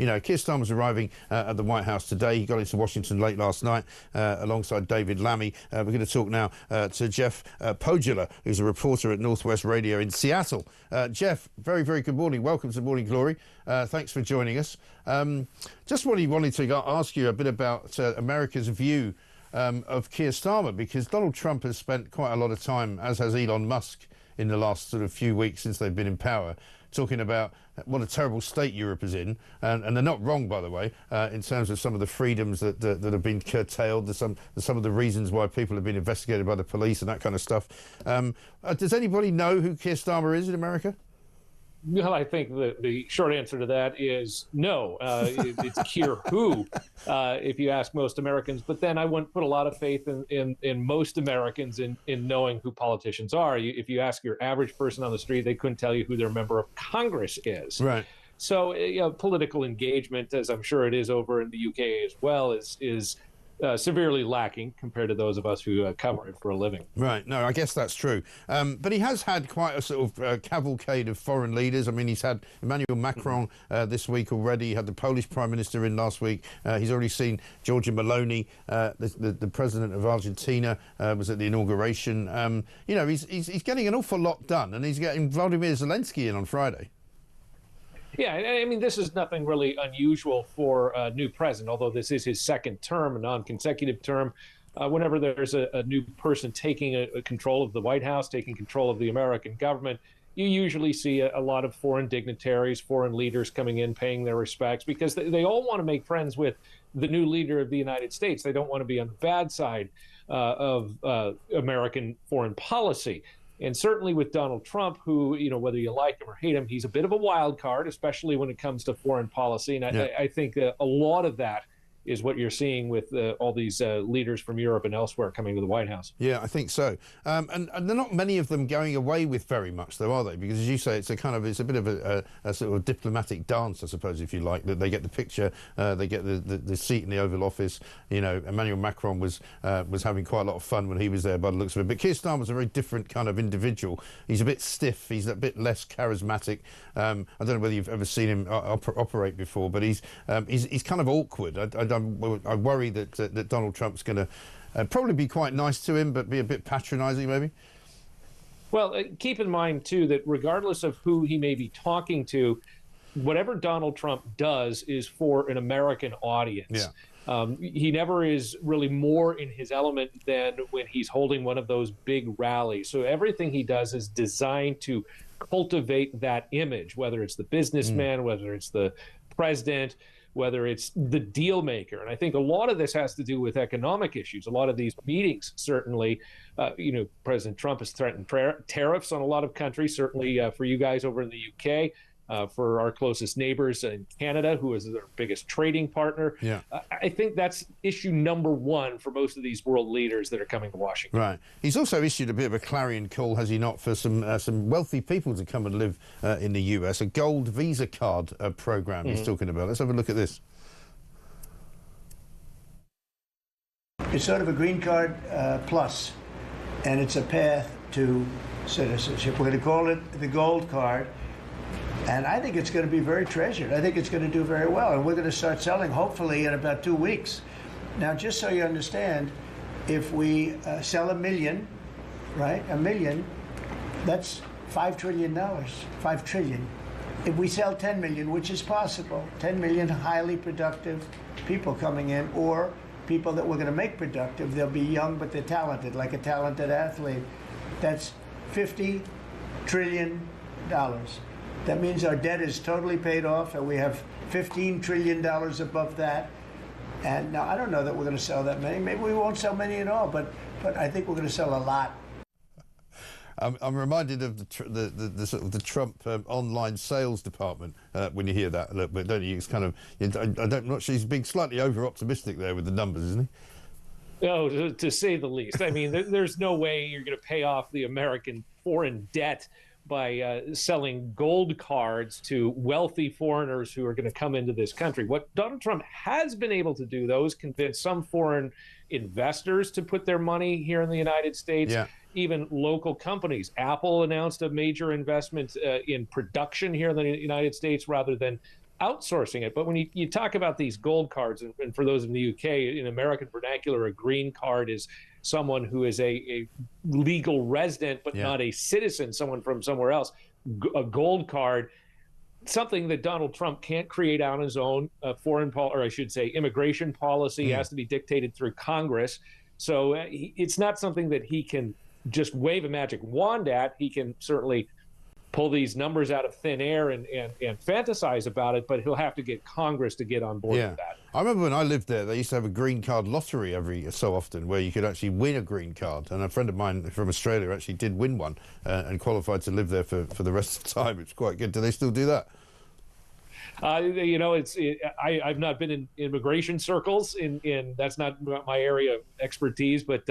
Keir Starmer's arriving at the White House today. He got into Washington late last night alongside David Lammy. We're going to talk now to Jeff Pogula, who's a reporter at Northwest Radio in Seattle. Jeff, very, very good morning. Welcome to Morning Glory. Thanks for joining us. Just wanted to ask you a bit about America's view of Keir Starmer, because Donald Trump has spent quite a lot of time, as has Elon Musk, in the last sort of few weeks since they've been in power, talking about what a terrible state Europe is in, and they're not wrong, by the way, in terms of some of the freedoms that have been curtailed, some of the reasons why people have been investigated by the police and that kind of stuff. Does anybody know who Keir Starmer is in America? Well, I think the short answer to that is no. It's Keir who, if you ask most Americans. But then I wouldn't put a lot of faith in most Americans in knowing who politicians are. If you ask your average person on the street, they couldn't tell you who their member of Congress is. Right. So political engagement, as I'm sure it is over in the UK as well, is severely lacking compared to those of us who cover it for a living. Right. No, I guess that's true. But he has had quite a sort of cavalcade of foreign leaders. I mean, he's had Emmanuel Macron this week already. He had the Polish Prime Minister in last week. He's already seen Giorgia Meloni, the president of Argentina, was at the inauguration. He's getting an awful lot done, and he's getting Vladimir Zelensky in on Friday. Yeah, I mean, this is nothing really unusual for a new president, although this is his second term, a non-consecutive term. Whenever there's a new person taking control of the White House, taking control of the American government, you usually see a lot of foreign dignitaries, foreign leaders coming in, paying their respects, because they all want to make friends with the new leader of the United States. They don't want to be on the bad side of American foreign policy. And certainly with Donald Trump, who, whether you like him or hate him, he's a bit of a wild card, especially when it comes to foreign policy. And I think a lot of that is what you're seeing with all these leaders from Europe and elsewhere coming to the White House. Yeah, I think so. And there are not many of them going away with very much, though, are they? Because, as you say, it's a bit of a sort of diplomatic dance, I suppose, if you like. That they get the picture, they get the seat in the Oval Office. Emmanuel Macron was having quite a lot of fun when he was there, by the looks of it. But Keir Starmer's a very different kind of individual. He's a bit stiff. He's a bit less charismatic. I don't know whether you've ever seen him operate before, but he's kind of awkward. I worry that Donald Trump's going to probably be quite nice to him, but be a bit patronising, maybe. Well, keep in mind, too, that regardless of who he may be talking to, whatever Donald Trump does is for an American audience. Yeah. He never is really more in his element than when he's holding one of those big rallies. So everything he does is designed to cultivate that image, whether it's the businessman, whether it's the president, whether it's the deal maker. And I think a lot of this has to do with economic issues. A lot of these meetings, certainly, President Trump has threatened tariffs on a lot of countries, certainly for you guys over in the UK, for our closest neighbors in Canada, who is their biggest trading partner. Yeah. I think that's issue number one for most of these world leaders that are coming to Washington. Right. He's also issued a bit of a clarion call, has he not, for some wealthy people to come and live in the US, a gold visa card program he's talking about. Let's have a look at this. It's sort of a green card plus, and it's a path to citizenship. We're going to call it the gold card. And I think it's going to be very treasured. I think it's going to do very well. And we're going to start selling, hopefully, in about 2 weeks. Now, just so you understand, if we sell 1 million, right, 1 million, that's $5 trillion, 5 trillion. If we sell 10 million, which is possible, 10 million highly productive people coming in, or people that we're going to make productive, they'll be young, but they're talented, like a talented athlete, that's $50 trillion. That means our debt is totally paid off, and we have $15 trillion above that. And now I don't know that we're going to sell that many. Maybe we won't sell many at all, but I think we're going to sell a lot. I'm reminded of the sort of the Trump online sales department when you hear that a little bit, don't you? It's kind of, I'm not sure, he's being slightly over optimistic there with the numbers, isn't he? Oh, to say the least. I mean, there's no way you're going to pay off the American foreign debt by selling gold cards to wealthy foreigners who are going to come into this country. What Donald Trump has been able to do, though, is convince some foreign investors to put their money here in the United States. Yeah. Even local companies. Apple announced a major investment in production here in the United States rather than outsourcing it. But when you talk about these gold cards, and for those in the UK, in American vernacular, a green card is someone who is a legal resident but not a citizen, someone from somewhere else. A gold card, something that Donald Trump can't create on his own. Or I should say, immigration policy has to be dictated through Congress. So it's not something that he can just wave a magic wand at. He can certainly pull these numbers out of thin air and fantasize about it, but he'll have to get Congress to get on board with that. I remember when I lived there, they used to have a green card lottery every so often where you could actually win a green card. And a friend of mine from Australia actually did win one and qualified to live there for the rest of the time. It's quite good. Do they still do that? I've not been in immigration circles, in that's not my area of expertise, but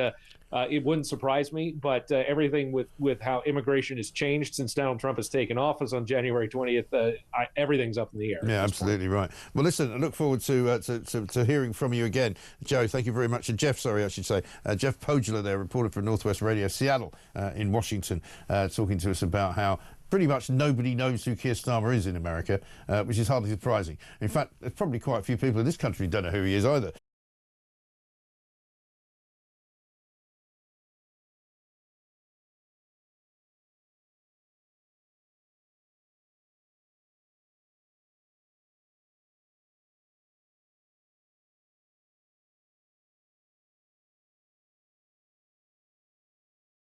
it wouldn't surprise me. But everything with how immigration has changed since Donald Trump has taken office on January 20th, everything's up in the air. Yeah, absolutely right. Well, listen, I look forward to hearing from you again. Joe, thank you very much. And Jeff, sorry, I should say. Jeff Pogula there, reporter for Northwest Radio, Seattle in Washington, talking to us about how pretty much nobody knows who Keir Starmer is in America, which is hardly surprising. In fact, there's probably quite a few people in this country who don't know who he is either.